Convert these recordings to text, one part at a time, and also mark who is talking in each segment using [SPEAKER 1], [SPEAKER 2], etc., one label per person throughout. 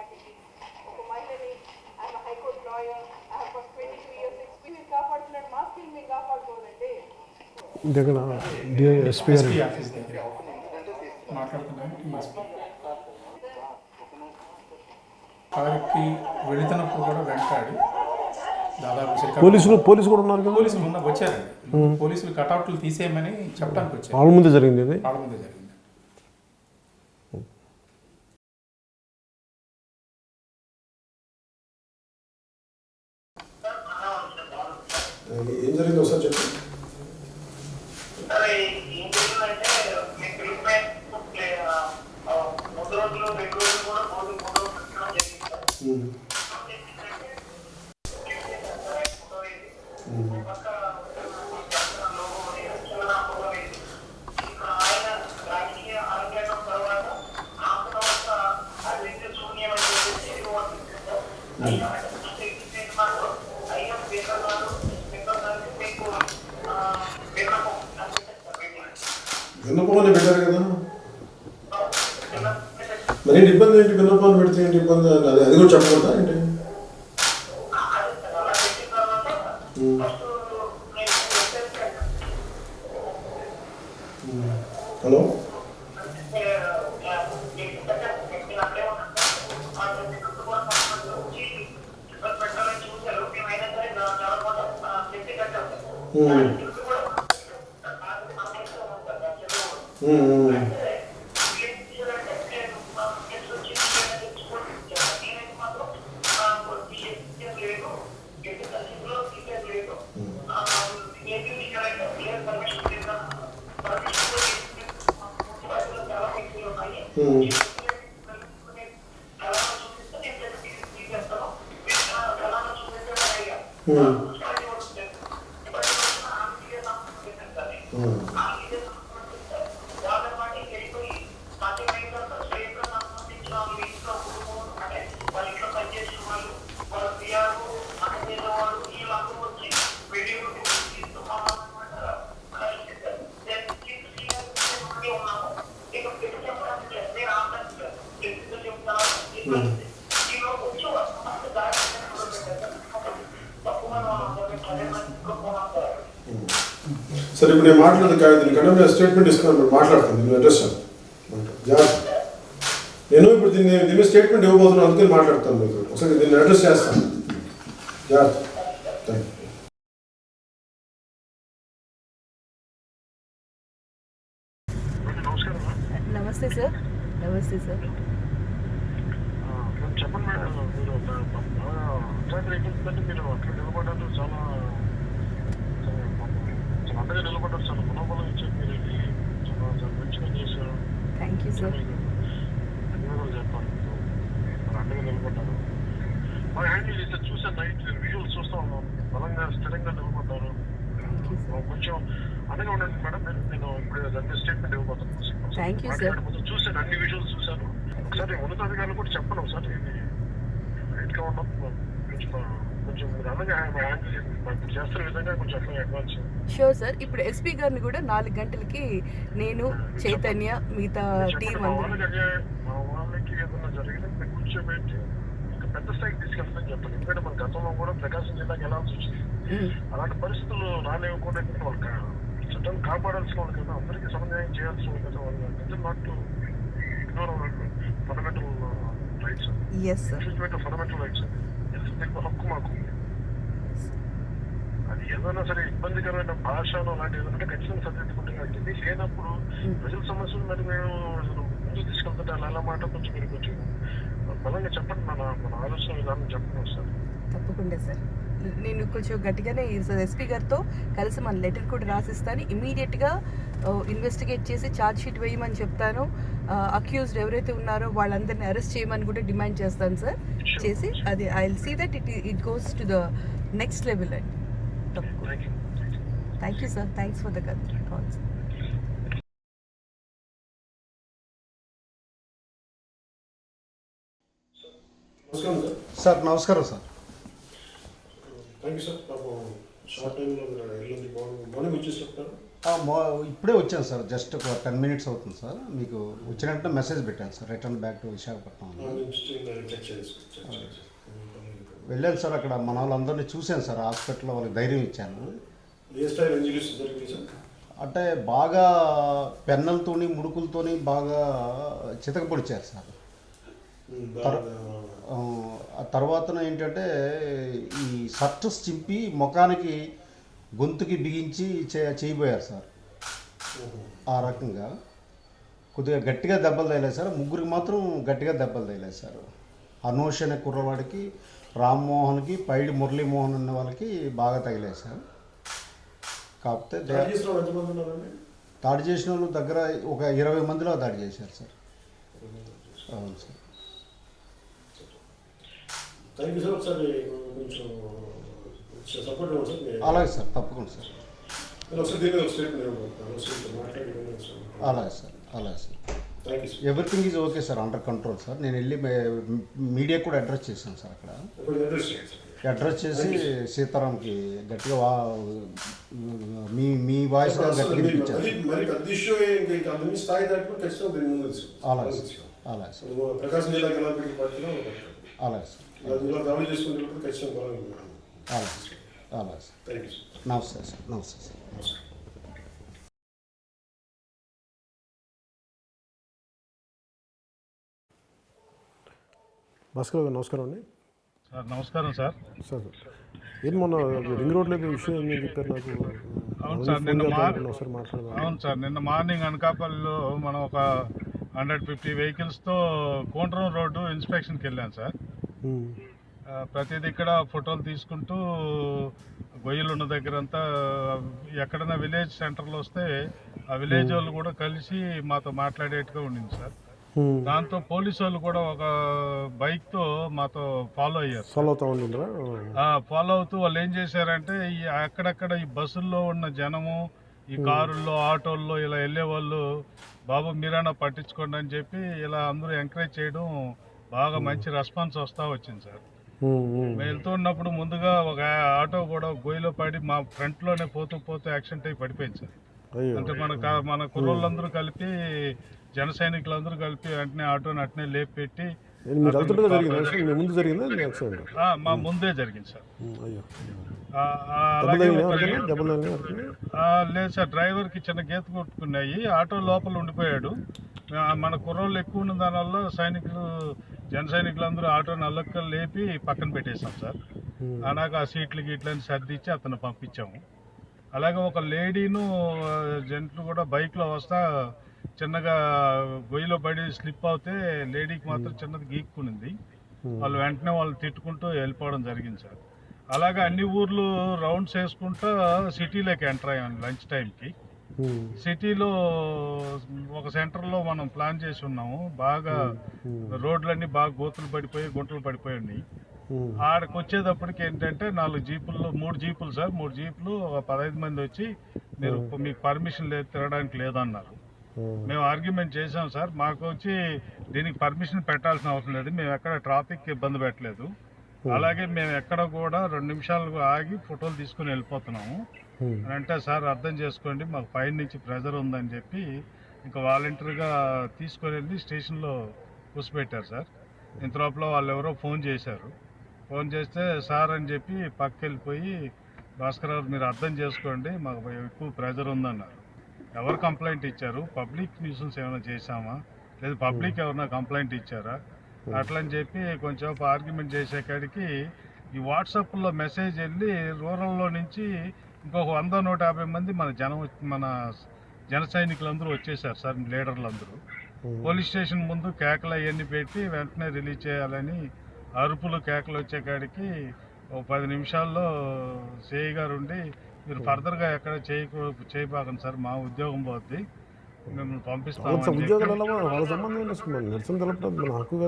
[SPEAKER 1] పార్టీకి ఒక మహిళని ఆయన హైకోర్టు లాయర్ ఆయన ఫస్ట్ 22 years ఎక్స్పీరియన్స్ కాపాడుతున్నాడు. మా స్కిల్ మేము కాపాడుకోవాలండి.
[SPEAKER 2] దగ్గర ఎస్పీ గారు
[SPEAKER 3] మాట్లాడుతున్నాను. వారికి వెళుతున్నప్పుడు కూడా వెంటాడి దాదాపు
[SPEAKER 2] పోలీసు కూడా ఉన్నారు కదా.
[SPEAKER 3] పోలీసులు వచ్చారండి. పోలీసులు కటౌట్లు తీసేయమని చెప్పడానికి వచ్చారు.
[SPEAKER 2] వాళ్ళ ముందే జరిగింది అది.
[SPEAKER 3] వాళ్ళ ముందే జరిగింది.
[SPEAKER 2] ఏం జరిగింది ఒకసారి చెప్పండి. విన్నపంలోనే పెట్టారు కదా. మరి ఏంటి ఇబ్బంది? ఏంటి విన్నపాన్ని పెడితే ఏంటి ఇబ్బంది? అది కూడా చెప్పకూడదా ఏంటి? హలో, సరే ఇప్పుడు నేను మాట్లాడదు కాదు, దీనికంటే నేను స్టేట్మెంట్ ఇస్తున్నాను, మాట్లాడతాను. దీన్ని అడ్రస్ జాగ్రత్త. నేను ఇప్పుడు దీని స్టేట్మెంట్ ఇవ్వబోతున్నాను, అందుకని మాట్లాడతాను మీకు. ఒకసారి దీన్ని అడ్రస్ చేస్తాను. జాగ్రత్త. Thank you.
[SPEAKER 4] నమస్తే సార్. నమస్తే సార్.
[SPEAKER 5] చెప్పండి మేడం, మీరు మీరు అట్లా నిలబడ్డారు, చాలా అండగా నిలబడ్డారు, చాలా మనోబలం ఇచ్చారు. మీరు చాలా మంచిగా చేశారు.
[SPEAKER 4] Thank you sir.
[SPEAKER 5] ధన్యవాదాలు చెప్పాలి. మీరు అండగా నిలబడ్డారు, బాగా హ్యాండిల్ చేశారు. చూసాను, నైట్ విజువల్స్ చూస్తూ ఉన్నాం. బలంగా స్థిరంగా నిలబడ్డారు. కొంచెం అండగా ఉండండి మేడం. నేను ఇప్పుడు దాన్ని స్టేట్మెంట్ ఇవ్వబోతున్నాను.
[SPEAKER 4] Thank you sir.
[SPEAKER 5] చూసాను, అన్ని విజువల్స్ చూశాను. ఒకసారి ఉన్నతాధికారులు కూడా చెప్పండి, ఒకసారి ఇది రైట్గా ఉండడం కొంచెం మీరు అలాగే హ్యాండిల్ చేస్తున్న విధంగా కొంచెం అట్లా అడ్వాన్స్.
[SPEAKER 4] Sure sir. ఇప్పుడు ఎస్పీ గారిని కూడా 4 గంటలకి నేను, చైతన్య, మిగతా టీం
[SPEAKER 5] మా వాళ్ళకి ఏదైనా జరిగితే మీరు కూర్చోబెట్టి ఇంకా పెద్ద స్థాయికి తీసుకెళ్తామని చెప్పండి. ఎందుకంటే మన గతంలో కూడా ప్రకాశం జిల్లాకి వెళ్ళాల్సి వచ్చింది. అలాంటి పరిస్థితులు రానివ్వకుండా వాళ్ళకి చట్టాన్ని కాపాడాల్సిన వాళ్ళు కదా, అందరికీ సమన్వయం చేయాల్సిన వాళ్ళు కదా. వాళ్ళు not to ignore hour fundamental rights. Fundamental rights హక్కు మాకు. అది ఏదైనా సరే ఇబ్బందికరమైన భాషలో అలాంటి ఏదంటే ఖచ్చితంగా సరిదిద్దుకుంటున్నా ఇది లేనప్పుడు ప్రజల సమస్యలు మరి మేము ముందుకు తీసుకెళ్తుంటే అలా మాట కొంచెం మీరు కొంచెం బలంగా చెప్పండి. మన ఆలోచన విధానం చెప్పండి సార్.
[SPEAKER 4] తప్పకుండా సార్. నేను కొంచెం గట్టిగానే ఎస్పీ గారితో కలిసి మన లెటర్ కూడా రాసిస్తాను. ఇమీడియట్గా ఇన్వెస్టిగేట్ చేసి ఛార్జ్ షీట్ వేయమని చెప్తాను. అక్యూజ్డ్ ఎవరైతే ఉన్నారో వాళ్ళందరినీ అరెస్ట్ చేయమని కూడా డిమాండ్ చేస్తాను సార్. చేసి అది I will see that it goes to the next level అండి. Thank you sir. Thanks for the call sir.
[SPEAKER 2] Sir నమస్కారం సార్.
[SPEAKER 6] Thank you sir. పాపం షార్ట్ టైంలో వెళ్ళింది మార్నింగ్ వచ్చేసి చెప్తారు. ఇప్పుడే వచ్చాను సార్, జస్ట్ ఒక 10 minutes అవుతుంది సార్. మీకు వచ్చినట్టు మెసేజ్ పెట్టాను sir, return back to Visakhapatnam. వెళ్ళాను సార్, అక్కడ మన వాళ్ళందరినీ చూశాను సార్, హాస్పిటల్లో వాళ్ళకి ధైర్యం ఇచ్చాను.
[SPEAKER 2] ఏ స్టైల్ ఇంజరీస్ జరిగింది సార్?
[SPEAKER 6] అంటే బాగా పెన్నలతోని ముడుకులతోని బాగా చితకపొడిచారు సార్. ఆ తర్వాతన ఏంటంటే ఈ షర్ట్స్ చింపి ముఖానికి గొంతుకి బిగించి చేయబోయారు సార్. ఆ రకంగా కొద్దిగా గట్టిగా దెబ్బలు తగిలాయి సార్. ముగ్గురికి మాత్రం గట్టిగా దెబ్బలు తగిలాయి సార్. అనూష్ అనే కుర్రవాడికి, రామ్మోహన్కి, పైడి మురళీమోహన్ అనే వాళ్ళకి బాగా తగిలాయి సార్. కాకపోతే దాడి చేసిన వాళ్ళు దగ్గర ఒక 20 మందిలో దాడి చేశారు సార్. అవును సార్. అలాగే సార్, తప్పకుండా సార్. అలాగే సార్, అలాగే sir. Everything is okay sir, under control sir. నేను వెళ్ళి మీడియా కూడా అడ్రస్ చేశాను సార్. అక్కడ అడ్రస్ చేసి సీతారాంకి గట్టిగా మీ వాయిస్ గట్టిగా వినిపించారు. అలాగే సార్, అలాగే సార్,
[SPEAKER 2] ప్రకాశం జిల్లాకి ఎలా పెట్టి
[SPEAKER 6] అలాగే సార్,
[SPEAKER 2] దాడి చేసుకుంటే ఖచ్చితంగా
[SPEAKER 6] అలాగే సార్, అలాగే సార్. నమస్తే సార్, నమస్తే సార్.
[SPEAKER 2] భాస్కర్ గారు నమస్కారం అండి.
[SPEAKER 7] సార్ నమస్కారం సార్.
[SPEAKER 2] సార్ ఏం మొన్న రింగ్ రోడ్లో విషయం ఏం చెప్పారు నాకు?
[SPEAKER 7] అవును సార్, నిన్న
[SPEAKER 2] మాట్లాడదాం.
[SPEAKER 7] అవును సార్, నిన్న మార్నింగ్ అనకాపల్లిలో మనం ఒక 150 వెహికల్స్తో కోంట్రం రోడ్డు ఇన్స్పెక్షన్కి వెళ్ళాం సార్. ప్రతిదీ ఇక్కడ ఫోటోలు తీసుకుంటూ గొయ్యలు ఉన్న దగ్గర అంతా ఎక్కడైనా విలేజ్ సెంటర్లో వస్తే ఆ విలేజ్ వాళ్ళు కూడా కలిసి మాతో మాట్లాడేట్టుగా ఉండింది సార్. దాంతో పోలీసు వాళ్ళు కూడా ఒక బైక్ తో మాతో ఫాలో అయ్యారు. ఫాలో అవుతూ వాళ్ళు ఏం చేశారంటే ఈ అక్కడక్కడ ఈ బస్సుల్లో ఉన్న జనము, ఈ కారుల్లో, ఆటోల్లో ఇలా వెళ్ళే వాళ్ళు బాబు మీరైనా పట్టించుకోండి అని చెప్పి ఇలా అందరూ ఎంకరేజ్ చేయడం బాగా మంచి రెస్పాన్స్ వస్తూ వచ్చింది సార్. మేము వెళ్తూ ఉన్నప్పుడు ముందుగా ఒక ఆటో కూడా గొయ్యిలో పడి మా ఫ్రంట్ లోనే పోతూ యాక్సిడెంట్ అయి పడిపోయింది సార్. అంటే మన కుర్రోళ్ళందరూ కలిపి, జన సైనికులందరూ కలిపి వెంటనే ఆటోని అట్నే లేపి పెట్టి మా ముందే జరిగింది సార్. లేదు సార్, డ్రైవర్కి చిన్న గీత కొట్టుకున్నాయి, ఆటో లోపల ఉండిపోయాడు. మన కుర్రోళ్ళు ఎక్కువ ఉన్న దానివల్ల జన సైనికులందరూ ఆటోని అల్లక్కలు లేపి పక్కన పెట్టేశాం సార్. అలాగే ఆ సీట్లు గీట్లని సర్దిచ్చి అతను పంపించాము. అలాగే ఒక లేడీను జెంట్లు కూడా బైక్లో వస్తా చిన్నగా గొయ్యిలో పడి స్లిప్ అవుతే లేడీకి మాత్రం చిన్నది గీక్కునింది. వాళ్ళు వెంటనే వాళ్ళు తిట్టుకుంటూ వెళ్ళిపోవడం జరిగింది సార్. అలాగే అన్ని ఊర్లు రౌండ్స్ వేసుకుంటూ సిటీలోకి ఎంటర్ అయ్యాం లంచ్ టైంకి. సిటీలో ఒక సెంటర్లో మనం ప్లాన్ చేసి ఉన్నాము. బాగా రోడ్లన్నీ బాగా గోతులు పడిపోయి గుంటలు పడిపోయి ఉన్నాయి. ఆడకు వచ్చేటప్పటికి ఏంటంటే 4 జీపుల్లో 3 జీపులు సార్, 3 జీపులు 15 మంది వచ్చి మీరు మీకు పర్మిషన్ లేదు, తిరగడానికి లేదన్నారు. మేము ఆర్గ్యుమెంట్ చేసాం సార్, మాకు వచ్చి దీనికి పర్మిషన్ పెట్టాల్సిన అవసరం లేదు, మేము ఎక్కడ ట్రాఫిక్ ఇబ్బంది పెట్టలేదు, అలాగే మేము ఎక్కడ కూడా 2 నిమిషాలు ఆగి ఫోటోలు తీసుకుని వెళ్ళిపోతున్నాము అని అంటే, సార్ అర్థం చేసుకోండి మాకు పైన నుంచి ప్రెజర్ ఉందని చెప్పి ఇంకా వాలంటీర్గా తీసుకొని వెళ్ళి స్టేషన్లో కూర్చోబెట్టారు సార్. ఇంత లోపల వాళ్ళు ఎవరో ఫోన్ చేశారు. ఫోన్ చేస్తే సార్ అని చెప్పి పక్కకి వెళ్ళిపోయి, భాస్కర్ గారు మీరు అర్థం చేసుకోండి మాకు ఎక్కువ ప్రెజర్ ఉందన్నారు. ఎవరు కంప్లైంట్ ఇచ్చారు, పబ్లిక్ న్యూసెన్స్ ఏమైనా చేశామా, లేదు పబ్లిక్ ఎవరైనా కంప్లైంట్ ఇచ్చారా అట్లని చెప్పి కొంచెం ఆర్గ్యుమెంట్ చేసే కాడికి ఈ వాట్సాప్లో మెసేజ్ వెళ్ళి రూరల్లో నుంచి ఇంకొక 100-150 మంది మన జన సైనికులందరూ వచ్చేసారు సార్, లీడర్లందరూ. పోలీస్ స్టేషన్ ముందు కేకలు అవన్నీ పెట్టి వెంటనే రిలీజ్ చేయాలని అరుపులు కేకలు వచ్చే కాడికి ఒక 10 నిమిషాల్లో సిఐ గారు ఉండి మీరు ఫర్దర్గా ఎక్కడ చేయబాకండి సార్, మా ఉద్యోగం పోద్ది, మిమ్మల్ని పంపిస్తాం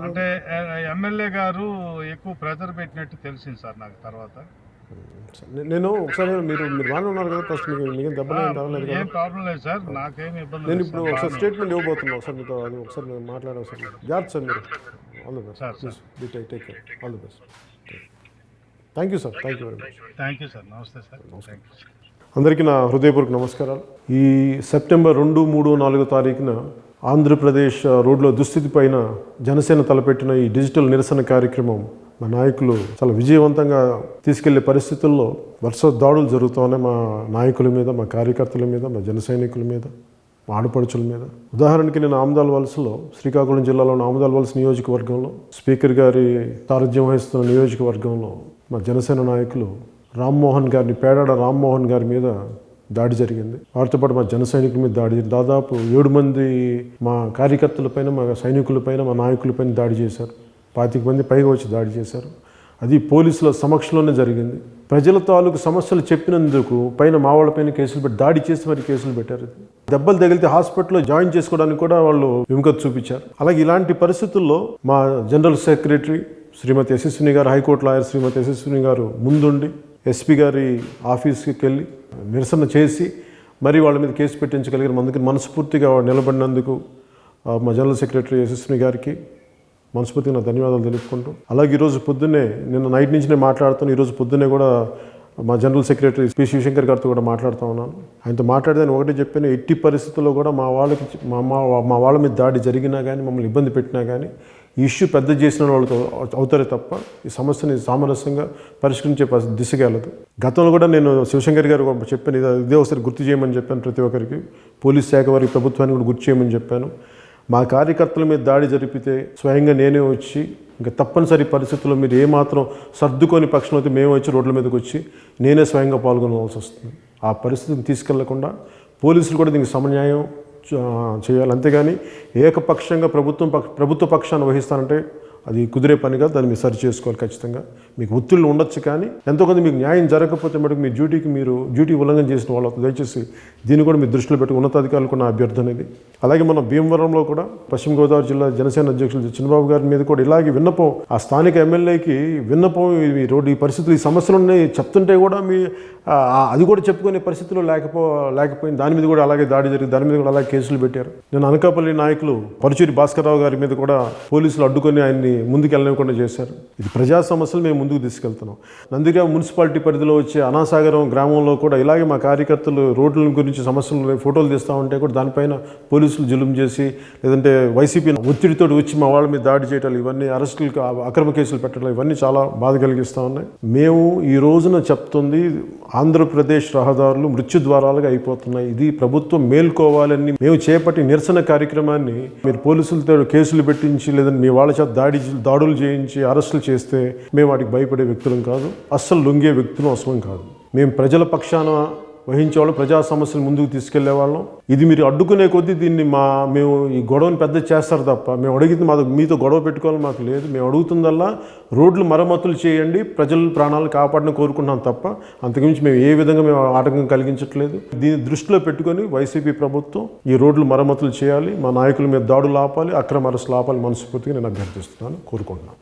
[SPEAKER 7] అంటే ఎమ్మెల్యే గారు ఎక్కువ ప్రెజర్ పెట్టినట్టు తెలిసింది సార్ నాకు తర్వాత.
[SPEAKER 2] నేను ఒకసారి మీరు బాగానే ఉన్నారు కదా, ఫస్ట్ మీకు దెబ్బలు
[SPEAKER 7] ఏం ప్రాబ్లం లేదు సార్, నాకేమి ఇబ్బంది.
[SPEAKER 2] నేను ఇప్పుడు ఒకసారి స్టేట్మెంట్ ఇవ్వబోతున్నాను ఒకసారి మీతో, అది ఒకసారి నేను మాట్లాడాను సార్. జాగ్రత్త సార్ మీరు. All the best sir, take care, all the best. Thank you sir, thank you very much.
[SPEAKER 7] Thank you sir, నమస్తే సార్. Thank you sir.
[SPEAKER 2] అందరికీ నా హృదయపూర్వక నమస్కారాలు. ఈ సెప్టెంబర్ 2, 3, 4 తారీఖున ఆంధ్రప్రదేశ్ రోడ్ల దుస్థితి పైన జనసేన తలపెట్టిన ఈ డిజిటల్ నిరసన కార్యక్రమం మా నాయకులు చాలా విజయవంతంగా తీసుకెళ్లే పరిస్థితుల్లో వరుస దాడులు జరుగుతున్నాయి మా నాయకుల మీద, మా కార్యకర్తల మీద, మా జన సైనికుల మీద, మా ఆడపడుచుల మీద. ఉదాహరణకి నేను ఆమదాల వలసలో, శ్రీకాకుళం జిల్లాలోని ఆమదాల వలస నియోజకవర్గంలో స్పీకర్ గారి సారథ్యం వహిస్తున్న నియోజకవర్గంలో మా జనసేన నాయకులు రామ్మోహన్ గారిని, పేడాడ రామ్మోహన్ గారి మీద దాడి జరిగింది. వారితో పాటు మా జన సైనికుల మీద దాడి జరిగింది. దాదాపు 7 మంది మా కార్యకర్తలపైన, మా సైనికులపైన, మా నాయకులపైన దాడి చేశారు. 25 మంది పైగా వచ్చి దాడి చేశారు. అది పోలీసుల సమక్షంలోనే జరిగింది. ప్రజల తాలూకు సమస్యలు చెప్పినందుకు పైన మా వాళ్ళపైన కేసులు పెట్టి, దాడి చేసి మరి కేసులు పెట్టారు. దెబ్బలు తగిలితే హాస్పిటల్లో జాయిన్ చేసుకోవడానికి కూడా వాళ్ళు విముఖత చూపించారు. అలాగే ఇలాంటి పరిస్థితుల్లో మా జనరల్ సెక్రటరీ శ్రీమతి యశస్విని గారు, హైకోర్టు లాయర్ శ్రీమతి యశస్విని గారు ముందుండి ఎస్పీ గారి ఆఫీస్కి వెళ్ళి నిరసన చేసి మరి వాళ్ళ మీద కేసు పెట్టించగలిగిన అందుకు మనస్ఫూర్తిగా నిలబడినందుకు మా జనరల్ సెక్రటరీ యశస్విని గారికి మనస్ఫూర్తిగా నా ధన్యవాదాలు తెలుపుకుంటూ, అలాగే ఈరోజు పొద్దున్నే, నిన్న నైట్ నుంచి నేను మాట్లాడుతాను, ఈరోజు పొద్దున్నే కూడా మా జనరల్ సెక్రటరీ పి శివశంకర్ గారితో కూడా మాట్లాడుతూ ఉన్నాను. ఆయనతో మాట్లాడితే ఒకటే చెప్పాను, ఎట్టి పరిస్థితుల్లో కూడా మా వాళ్ళ మీద దాడి జరిగినా కానీ, మమ్మల్ని ఇబ్బంది పెట్టినా కానీ ఈ ఇష్యూ పెద్ద చేసిన వాళ్ళతో అవుతారే తప్ప ఈ సమస్యని సామరస్యంగా పరిష్కరించే దిశగా వెళ్ళదు. గతంలో కూడా నేను శివశంకర్ గారు చెప్పాను, ఇదే ఒకసారి గుర్తు చేయమని చెప్పాను. ప్రతి ఒక్కరికి, పోలీస్ శాఖ వారికి, ప్రభుత్వానికి కూడా గుర్తు చేయమని చెప్పాను. మా కార్యకర్తల మీద దాడి జరిపితే స్వయంగా నేనే వచ్చి, ఇంకా తప్పనిసరి పరిస్థితుల్లో మీరు ఏమాత్రం సర్దుకొని పక్షం అయితే మేము వచ్చి రోడ్ల మీదకి వచ్చి నేనే స్వయంగా పాల్గొనవలసి వస్తుంది. ఆ పరిస్థితిని తీసుకెళ్లకుండా పోలీసులు కూడా దీనికి సమన్యాయం చేయాలి. అంతేగాని ఏకపక్షంగా ప్రభుత్వ పక్షాన్ని వహిస్తానంటే అది కుదిరే పనిగా, దాన్ని మీరు సరి చేసుకోవాలి. ఖచ్చితంగా మీకు ఒత్తిళ్ళు ఉండొచ్చు, కానీ ఎంతో కొంత మీకు న్యాయం జరగకపోతే మటుకు మీ డ్యూటీ ఉల్లంఘన చేసిన వాళ్ళు దయచేసి దీన్ని కూడా మీరు దృష్టిలో పెట్టి ఉన్నతాధికారులకు నా అభ్యర్థన ఇది. అలాగే మన భీమవరంలో కూడా పశ్చిమ గోదావరి జిల్లా జనసేన అధ్యక్షులు చిన్నబాబు గారి మీద కూడా ఇలాగే విన్నపం, ఆ స్థానిక ఎమ్మెల్యేకి విన్నపం, ఈ పరిస్థితులు, ఈ సమస్యలు ఉన్నాయి చెప్తుంటే కూడా అది కూడా చెప్పుకునే పరిస్థితుల్లో లేకపోయింది. దాని మీద కూడా అలాగే దాడి జరిగింది, దాని మీద కూడా అలాగే కేసులు పెట్టారు. నేను అనకాపల్లి నాయకులు పరుచూరి భాస్కర్రావు గారి మీద కూడా పోలీసులు అడ్డుకొని ఆయన్ని ముందుకు వెళ్ళనివ్వకుండా చేశారు. ఇది ప్రజా సమస్యలు మేము ముందుకు తీసుకెళ్తున్నాం. నందిగామ మున్సిపాలిటీ పరిధిలో వచ్చే అనాసాగరం గ్రామంలో కూడా ఇలాగే మా కార్యకర్తలు రోడ్ల గురించి సమస్యలు ఫోటోలు తీస్తూ ఉంటే కూడా దానిపైన పోలీసులు జులుం చేసి, లేదంటే వైసీపీ ఒత్తిడితో వచ్చి మా వాళ్ళ మీద దాడి చేయటాలు, ఇవన్నీ అరెస్టులకు అక్రమ కేసులు పెట్టడం, ఇవన్నీ చాలా బాధ కలిగిస్తూ ఉన్నాయి. మేము ఈ రోజున చెప్తుంది, ఆంధ్రప్రదేశ్ రహదారులు మృత్యుద్వారాలుగా అయిపోతున్నాయి. ఇది ప్రభుత్వం మేల్కోవాలని మేము చేపట్టి నిరసన కార్యక్రమాన్ని మీరు పోలీసులతో కేసులు పెట్టించి, లేదంటే మీ వాళ్ళ చేత దాడులు చేయించి అరెస్టులు చేస్తే మేము వాటికి భయపడే వ్యక్తులం కాదు, అస్సలు లొంగే వ్యక్తులు అవసరం కాదు. మేము ప్రజల పక్షాన వహించేవాళ్ళం, ప్రజా సమస్యలు ముందుకు తీసుకెళ్లే వాళ్ళం. ఇది మీరు అడ్డుకునే కొద్దీ దీన్ని మేము ఈ గొడవను పెద్ద చేస్తారు తప్ప, మేము అడిగింది మీతో గొడవ పెట్టుకోవాలని మాకు లేదు. మేము అడుగుతుందల్లా రోడ్లు మరమ్మతులు చేయండి, ప్రజల ప్రాణాలను కాపాడని కోరుకుంటున్నాం తప్ప అంతకుమించి మేము ఏ విధంగా మేము ఆటంకం కలిగించట్లేదు. దీన్ని దృష్టిలో పెట్టుకొని వైసీపీ ప్రభుత్వం ఈ రోడ్లు మరమ్మతులు చేయాలి, మా నాయకుల మీద దాడులు ఆపాలి, అక్రమ అరెస్టులు ఆపాలి, మనస్ఫూర్తిగా నేను అభ్యర్థిస్తున్నాను, కోరుకుంటున్నాను.